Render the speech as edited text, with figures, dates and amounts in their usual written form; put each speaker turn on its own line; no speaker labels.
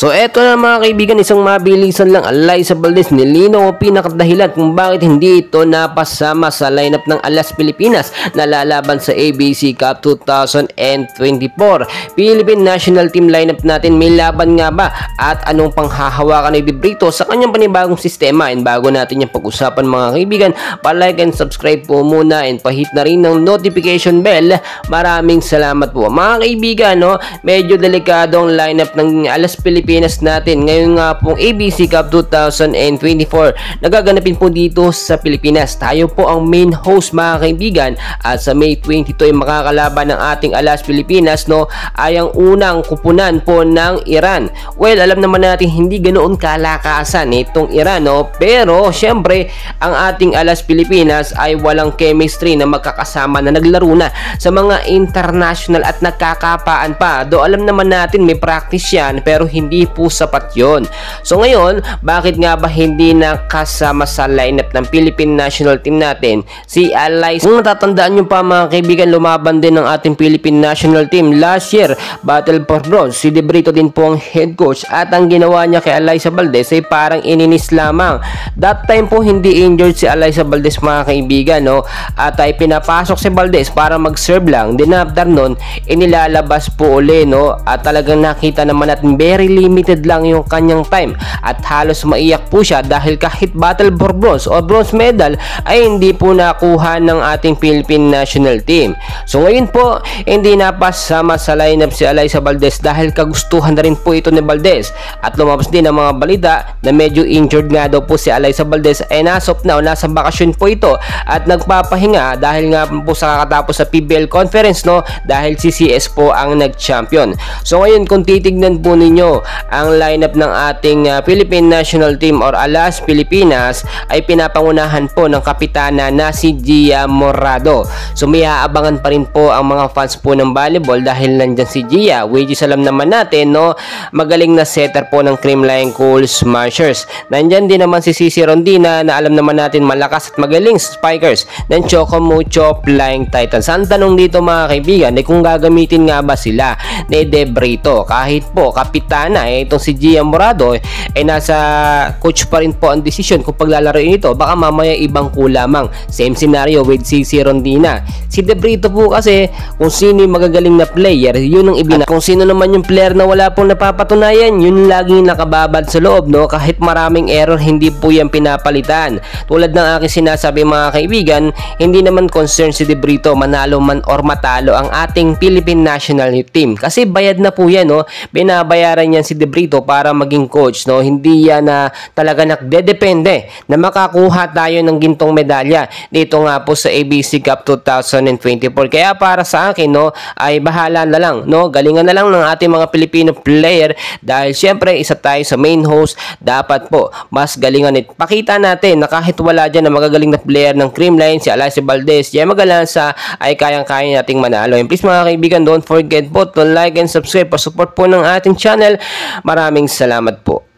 So eto na mga kaibigan, isang mabilisan lang. Alyssa Valdez nilinaw ang pinakadahilan kung bakit hindi ito napasama sa lineup ng Alas Pilipinas na lalaban sa ABC Cup 2024. Philippine National Team lineup natin, may laban nga ba? At anong panghahawakan ni De Brito sa kanyang panibagong sistema? And bago natin yung pag-usapan mga kaibigan, pa-like and subscribe po muna and pahit na rin ng notification bell. Maraming salamat po mga kaibigan, no? Medyo delikado ang lineup ng Alas Pilipinas natin ngayon nga pong ABC Cup 2024 nagaganapin po dito sa Pilipinas. Tayo po ang main host mga kaibigan at sa May 22 ay makakalaban ng ating Alas Pilipinas, no, ay ang unang kupunan po ng Iran. Well, alam naman natin hindi ganoon kalakasan itong Iran, no, pero syempre ang ating Alas Pilipinas ay walang chemistry na magkakasama na naglaro na sa mga international at nagkakapaan pa. Do alam naman natin may practice yan pero hindi po sapat yon. So ngayon, bakit nga ba hindi nakasama sa lineup ng Philippine National Team natin si Alyssa? Kung natatandaan nyo pa mga kaibigan, lumaban din ng ating Philippine National Team last year, battle for bronze. Si De Brito din po ang head coach at ang ginawa niya kay Alyssa Valdez ay parang ininis lamang. That time po hindi injured si Alyssa Valdez mga kaibigan, no? At ay pinapasok si Valdez para mag-serve lang. Then after nun, inilalabas po uli, no? At talagang nakita naman natin very limited lang yung kanyang time at halos maiyak po siya dahil kahit battle for bronze o bronze medal ay hindi po nakuha ng ating Philippine National Team. So ngayon po, hindi napasama sa lineup si Alyssa Valdez dahil kagustuhan na rin po ito ni Valdez at lumabas din ang mga balita na medyo injured nga daw po si Alyssa Valdez ay nasop na o nasa bakasyon po ito at nagpapahinga dahil nga po sa kakatapos sa PBL conference, no, dahil si CS po ang nag-champion. So ngayon kung titignan po ninyo ang lineup ng ating Philippine National Team or Alas Pilipinas ay pinapangunahan po ng kapitana na si Gia Morado. So may aabangan pa rin po ang mga fans po ng volleyball dahil nandyan si Gia, which is alam naman natin, no, magaling na setter po ng Creamline Cool Smashers. Nandyan din naman si Cici Rondina na alam naman natin malakas at magaling spikers ng Choco Mucho Flying Titans. Ang tanong dito mga kaibigan ay kung gagamitin nga ba sila ni De Brito. Kahit po kapitana itong si Gia Morado ay nasa coach pa rin po ang desisyon kung paglalaroin ito, baka mamaya ibang kulamang. Same scenario with Cici Rondina. Si De Brito po kasi kung sino yung magagaling na player, yun ang kung sino naman yung player na wala pong napapatunayan, yun laging nakababad sa loob, no? Kahit maraming error, hindi po yan pinapalitan. Tulad ng aking sinasabi mga kaibigan, hindi naman concern si De Brito manalo man or matalo ang ating Philippine National Team kasi bayad na po yan, no? Binabayaran yan si De Brito para maging coach, no? Hindi yan na talaga nagdedepende na makakuha tayo ng gintong medalya dito nga po sa ABC Cup 2024. Kaya para sa akin, no, ay bahala na lang, no? Galingan na lang ng ating mga Pilipino player dahil syempre isa tayo sa main host, dapat po mas galingan it. Pakita natin na kahit wala dyan na magagaling na player ng Creamline, si Alyssa Valdez, Gemma Galanza ay kayang-kaya nating manalo. And please mga kaibigan, don't forget po to like and subscribe para support po ng ating channel. Maraming salamat po.